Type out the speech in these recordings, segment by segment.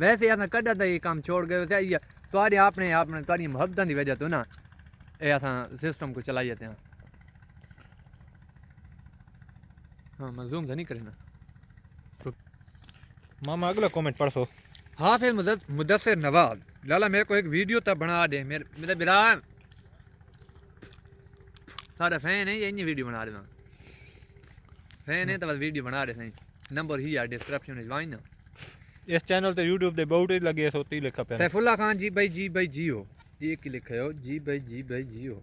ویسے اصل کڈا تو یہ کام چھوڑ گئے ویسے تھوڑے اپنے تھوڑی محبتوں کی وجہ تو نا یہ اصل سسٹم کو چلائی جاتے ہیں. ہاں مظلوم تو نہیں کرے نا. ماما اگلا کامنٹ پڑھ سو. حافظ مدثر نواز لالا میرے کو ایک ویڈیو تب بنا دے میرے برا سارا فین ہے یہ ویڈیو بنا دینا فین ہے تو بس ویڈیو بنا دے. نمبر ہی ہے ڈسکرپشن میں وائن نا. اس چینل تے یوٹیوب تے بہت لگے سوتی لکھا پیا. سیف اللہ خان جی بھائی جی ہو یہ کی لکھا ہو جی بھائی جی ہو.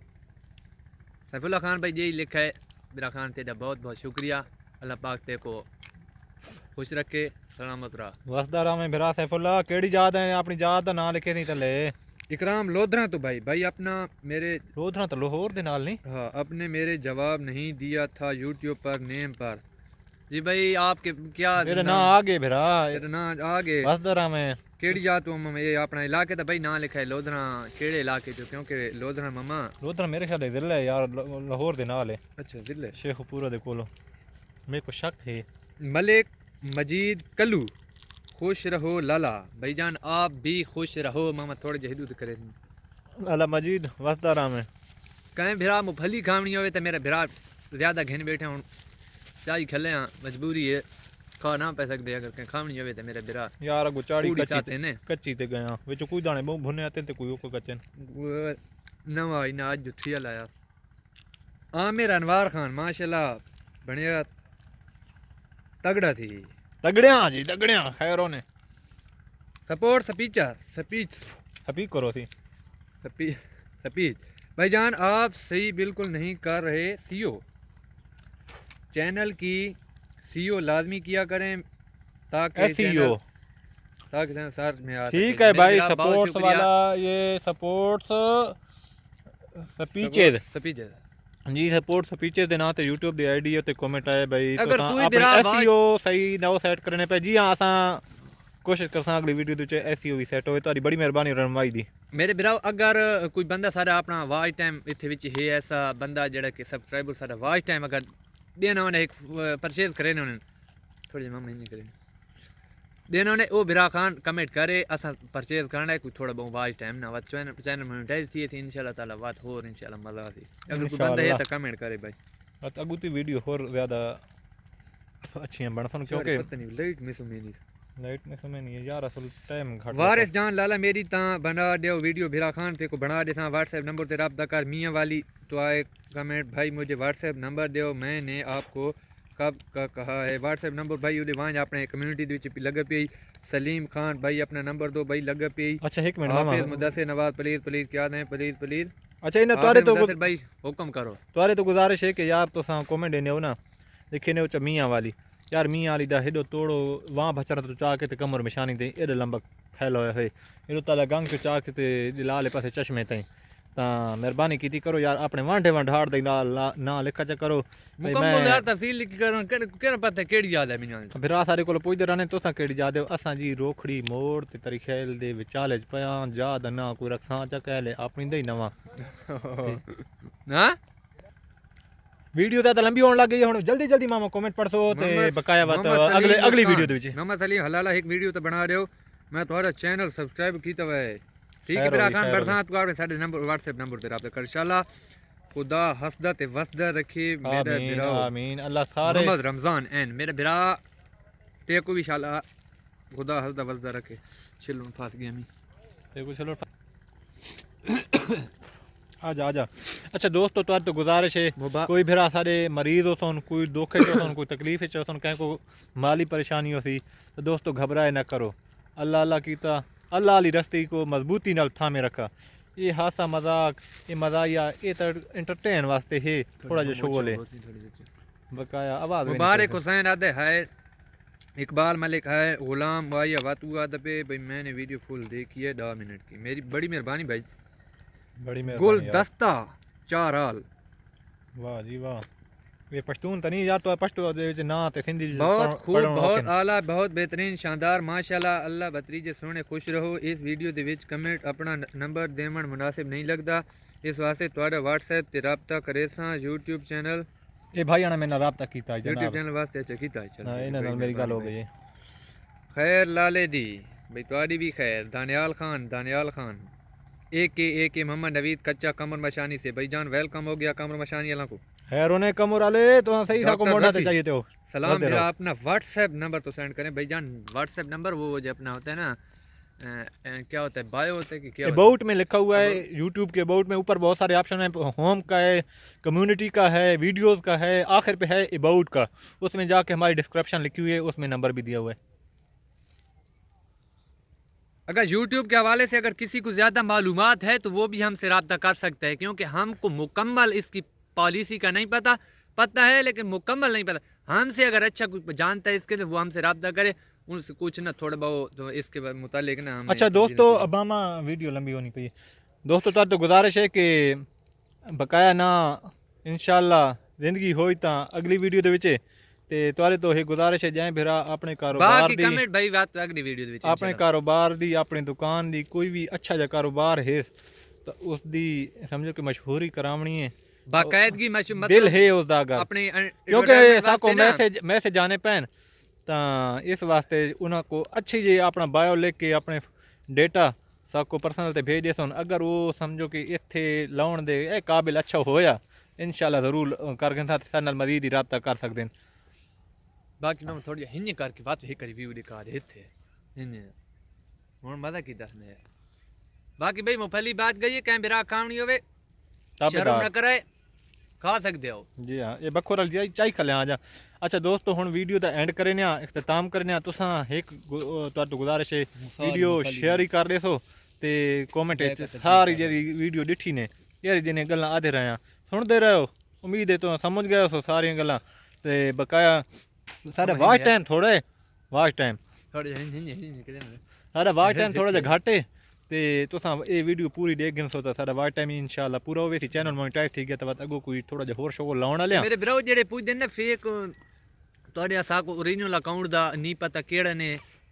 سیف اللہ خان بھائی جی لکھا ہے. برا خان تیرا بہت بہت شکریہ. اللہ پاک تے کو خوش رکھے سلامت رہا. وسدا رہا میں بھرا سیف اللہ کیڑی یاد ہے اپنی یاد دا نام لکھے نہیں تلے. اکرام لودھرا تو بھائی اپنا میرے لودھرا تو لاہور دے نال نہیں. ہاں اپنے میرے جواب نہیں دیا تھا یوٹیوب پر نیم پر. جی بھائی آپ کے کیا میرے نام آگے بھرا تیرا نام آگے وسدا رہا میں. کیڑی جات تو یہ اپنا علاقے تو بھائی نام لکھا ہے لودھرا کیڑے علاقے تو کیونکہ لودھرا مما لودھرا میرے خیال ضلع ہے یار لاہور دے نال ہے. اچھا ضلع شیخ پورا دے کولو میرے کو شک ہے. ملک مجید کلو خوش رہو لالا بھائی جان آپ بھی خوش رہو. ماما تھوڑے جہ حدود کرے لالا مجید وسدا رہا میں. کہیں بھرا مفلی کھاونی ہوئے تو میرا بھرا زیادہ گھن بیٹھے ہوں چاہی کھلے ہاں مجبوری ہے کھا نہ پی سکتے اگر کہیں کھاونی ہوئے تو میرا بھرا یار اگو چاڑی پوڑی ساتے نے کچی تے گیا وچ کوئی دانے بہت بھنے آتے تے کوئی کو کچن نواں ہی نہ اج جو تھیا لایا. عامر انوار خان ماشاءاللہ بڑھیا تگڑا تھی. تگڑیاں جی تگڑیاں خیروں نے سپورٹ سپیچ کرو تھی. سپیچ بھائی جان آپ صحیح بالکل نہیں کر رہے. سیو چینل کی سیو لازمی کیا کریں تاکہ SEO چینل ساتھ میں آ سکے. ٹھیک ہے بھائی. بہت سپورٹس شکریہ. والا یہ سپورٹس سپیچز جی سپورٹ سپیچز دے نا تے یوٹیوب دی آئی ڈی تے کمنٹ آئے بھائی اگر تو کوئی اپنی برا SEO صحیح نو سیٹ کرنے پہ. جی ہاں اساں کوشش کرساں اگلی ویڈیو دے وچ SEO بھی سیٹ ہوئے. تہاڈی بڑی مہربانی رہنمائی دی. میرے براؤ اگر کوئی بندہ سارا اپنا واچ ٹائم اتنے وچ ہے ایسا بندہ جڑا کہ سبسکرائبر سارا واچ ٹائم اگر دینا انہیں ایک پرچیز کرے انہیں تھوڑے جہاں نہیں کرے دینا انہیں وہ برا خان کمنٹ کرے اساں پرچیز کرنا ہے کوئی تھوڑا بہت واچ ٹائم نہ وات چینل مونیٹائز تھی انشاءاللہ تعالی وات ہور انشاءاللہ مزہ آتی. اگر کوئی بندہ ہے تو کمنٹ کرے بھائی اگو تی ویڈیو اور زیادہ اچھی ہیں بنسن کیونکہ پتہ نہیں لائٹ میں سمے نہیں لائٹ میں سمے نہیں ہے یار اصل ٹائم گھٹ وارث جان لالا میری تاں بنا دیو ویڈیو بھیرا خان تے کو بنا دے تاں واٹس ایپ نمبر تے رابطہ کر میاں والی تو آئے کمنٹ بھائی مجھے واٹس ایپ نمبر دیو میں نے آپ کو کب کا کہا ہے. واٹس ایپ نمبر بھائی وہ وہاں اپنے کمیونٹی دے وچ لگ پئی. سلیم خان بھائی اپنا نمبر دو بھائی لگ پئی. اچھا ایک منٹ ماما حافظ مدثر نواز پلیز کیا دیں پلیز اچھا انہیں توارے تو مدثر بھائی حکم کرو. توارے تو گزارش ہے کہ یار تو ساں کومنٹ دینے ہو نا لکھے نے میاں والی یار میاں والی دا ہیڈو توڑو وہاں بچرا تو چاہ کے تے کمر میں شانی تے ایڈا لمبا پھیلا ہویا ہے ایڈو تالا گنگ تو چاہ کے تے لالے پاسے چشمے تائیں تاں مہربانی کیتی کرو یار اپنے وانڈے ہاڑ دے نا لکھا چا کرو. مکمل یار تفصیل لکھ کرن کیڑا پتہ کیڑی یاد ہے مینوں بھرا سارے کول پوچھدے رہنے تساں کیڑی یاد ہے. اساں جی روکھڑی موڑ تے تری خیل دے وچالے پیاں یاد نہ کوئی رکھاں چا کہہ لے اپنی دے نواں ہاں ویڈیو تے لمبی ہون لگ گئی ہن جلدی ماما کمنٹ پڑھ سو تے بقایا وات اگلی ویڈیو دے وچ. محمد سلیم حلالہ ایک ویڈیو تے بنا رہے ہو میں تہاڈا چینل سبسکرائب کیتا ہوا ہے. ٹھیک ہے برا خان برسات کو اپنے ساڈے نمبر واٹس ایپ نمبر تے رابطہ کر انشاءاللہ. خدا حسدہ تے وسدہ رکھے میرا بھراؤ. آمین اللہ سارے محمد رمضان این میرا بھرا تے کو بھی انشاءاللہ خدا حسدہ وسدہ رکھے. چلو پھاس گیا میں تے کو چلو آجا اچھا دوستو تو گزارش ہے کوئی بھرا سارے مریض ہو سن کوئی دکھ ہو سن کوئی تکلیف ہو سن کہیں کو مالی پریشانی ہو سی تو دوستو گھبرائے نہ کرو. اللہ کیتا اللہ علی رستے کو مضبوطی نال تھامے رکھا. یہ ہاسا مذاق یہ مزاحیہ یہ تو انٹرٹین واسطے ہے تھوڑا جا شغل ہے بقایا آواز مبارک حسین آدھے ہے اقبال ملک ہے غلام وائی واتو آدھے پہ بھائی میں نے ویڈیو فل دیکھی ہے 2 منٹ کی. میری بڑی مہربانی بھائی. بڑی گلدستہ چارال واہ جی واہ. یہ پشتون تو نہیں یار تو پشتو دے نا تے سندھی بہت خوب بہت اعلیٰ بہت بہترین شاندار ماشاءاللہ. اللہ بتریجے سونے خوش رہو. اس ویڈیو دے وچ کمنٹ اپنا نمبر دیون مناسب نہیں لگتا اس واسطے تہاڈا واٹس ایپ تے رابطہ کرے ساں. یوٹیوب چینل اے بھائی نے میرا رابطہ کیتا ہے یوٹیوب جناب چینل واسطے اچھا کیتا ہے. انہاں نال میری گل ہو گئی ہے. خیر لالے دی بھائی تھوڑی بھی خیر دانیال خان اے کے محمد نوید کچا کمر مشانی سے بھائی جان ویلکم ہو گیا کمر مشانی اللہ کو خیر انہیں کمر والے تو صحیح تھا کو ڈاکٹر موڑا تے رفیع، چاہیے تھے سلام بھیا اپنا واٹس ایپ نمبر تو سینڈ کریں بھائی جان. واٹس ایپ نمبر وہ جو اپنا ہوتا ہے نا کیا ہوتا ہے بایو ہوتا ہے کہ کیا ہوتا اباؤٹ میں لکھا ہوا ہے یوٹیوب کے اباؤٹ میں اوپر بہت سارے آپشن ہیں ہوم کا ہے کمیونٹی کا ہے ویڈیوز کا ہے آخر پہ ہے اباؤٹ کا اس میں جا کے ہماری ڈسکرپشن لکھی ہوئی ہے اس میں نمبر بھی دیا ہوا ہے. اگر یوٹیوب کے حوالے سے اگر کسی کو زیادہ معلومات ہے تو وہ بھی ہم سے رابطہ کر سکتا ہے کیونکہ ہم کو مکمل اس کی پالیسی کا نہیں پتہ ہے لیکن مکمل نہیں پتہ. ہم سے اگر اچھا کوئی جانتا ہے اس کے لیے وہ ہم سے رابطہ کرے ان سے کچھ نہ تھوڑا بہت تو اس کے متعلق نا ہمیں اچھا دوستو اباما ویڈیو لمبی ہونی پئی دوستو تر تو گزارش ہے کہ بقایا نہ انشاءاللہ زندگی ہوئی تا اگلی ویڈیو دے وچ تے توارے تو یہ گزارش ہے جائیں بھرا اپنے کاروبار باقی دی کمنٹ بھائی بات اگلی ویڈیو دے وچ اپنے کاروبار دی اپنی دکان دی کوئی بھی اچھا جا کاروبار ہے تو اس دی سمجھو کہ مشہوری کراونی ہے باقاعدگی دل ہے اس دا اگر اپنے کیونکہ ساکو میسج جانے پین ਤਾਂ ਇਸ ਵਾਸਤੇ ਉਹਨਾਂ ਕੋ ਅੱਛੀ ਜੀ ਆਪਣਾ ਬਾਇਓ ਲਿਖ ਕੇ ਆਪਣੇ ਡੇਟਾ ਸਾਕੋ ਪਰਸਨਲ ਤੇ ਭੇਜ ਦੇ ਸਨ ਅਗਰ ਉਹ ਸਮਝੋ ਕਿ ਇੱਥੇ ਲਾਉਣ ਦੇ ਇਹ ਕਾਬਿਲ ਅੱਛਾ ਹੋਇਆ ਇਨਸ਼ਾਅੱਲਾ ਜ਼ਰੂਰ ਕਰਕੇ ਸਾਡੇ ਨਾਲ ਮਜ਼ੀਦ ਹੀ ਰਾਬਤਾ ਕਰ ਸਕਦੇ ਨੇ. ਬਾਕੀ ਮੈਂ ਥੋੜੀ ਹਿੰਨੀ ਕਰਕੇ ਬਾਤ ਹੀ ਕਰੀ ਵੀਡੀਓ ਦਿਖਾ ਦੇ ਇੱਥੇ ਹਿੰਨੀ ਹੁਣ ਮਜ਼ਾ ਕੀ ਦੱਸਣਾ ਹੈ. ਬਾਕੀ ਬਈ ਮੁਫਲੀ ਬਾਤ ਗਈ ਹੈ ਕਹੀਂ ਬਿਰਾ ਖਾਣੀ ਹੋਵੇ ਸ਼ਰਮ ਨਾ ਕਰੇ ਖਾ ਸਕਦੇ ਹੋ. ਜੀ ਹਾਂ ਇਹ ਬੱਖੋਰ ਵਾਲੀ ਚਾਈ ਖਾ ਲਿਆ ਜਾ. ਅੱਛਾ ਦੋਸਤੋ ਹੁਣ ਵੀਡੀਓ ਦਾ ਐਂਡ ਕਰਨੇ ਆ ਇਖਤਤਾਮ ਕਰਨੇ ਆ ਤੁਸਾਂ ਇੱਕ ਤੁਹਾਡੀ ਗੁਜ਼ਾਰਿਸ਼ ਹੈ ਵੀਡੀਓ ਸ਼ੇਅਰ ਹੀ ਕਰ ਦੇਸੋ ਤੇ ਕਮੈਂਟ ਵਿੱਚ ਸਾਰੀ ਜਿਹੜੀ ਵੀਡੀਓ ਡਿੱਠੀ ਨੇ ਯਾਰ ਜਿਹਨੇ ਗੱਲਾਂ ਆਦੇ ਰਹੇ ਆ ਸੁਣਦੇ ਰਹੋ ਉਮੀਦ ਹੈ ਤੁਸੀਂ ਸਮਝ ਗਏ ਹੋ ਸਾਰੀਆਂ ਗੱਲਾਂ ਤੇ ਬਕਾਇਆ ਸਾਡਾ ਵਾਚ ਟਾਈਮ ਥੋੜਾ ਵਾਚ ਟਾਈਮ ਸਾਡਾ ਵਾਚ ਟਾਈਮ ਥੋੜਾ ਜਿਹਾ ਘੱਟ ਹੈ ਤੇ ਤੁਸਾਂ ਇਹ ਵੀਡੀਓ ਪੂਰੀ ਦੇਖ ਗਏ ਸੋ ਤਾਂ ਸਾਡਾ ਵਾਚ ਟਾਈਮ ਇਨਸ਼ਾਅੱਲਾ ਪੂਰਾ ਹੋਵੇ ਸੀ ਚੈਨਲ ਮੋਨੇਟਾਈਜ਼ ਥੀ ਗਿਆ ਤਾਂ ਅੱਗੋਂ ਕੋਈ ਥੋੜਾ ਜਿਹਾ ਹੋਰ ਸ਼ੋਅ ਲਾਉਣ ਵਾਲਿਆ ਮੇਰੇ ਬ్రో ਜਿਹੜੇ ਪੁੱਛਦੇ ਨੇ ਫੇਕ ਤੁਹਾਡੇ ਅਸਾਕੋ ਓਰੀਜਨਲ ਅਕਾਊਂਟ ਦਾ ਨਹੀਂ ਪਤਾ ਕਿਹੜਾ ਨੇ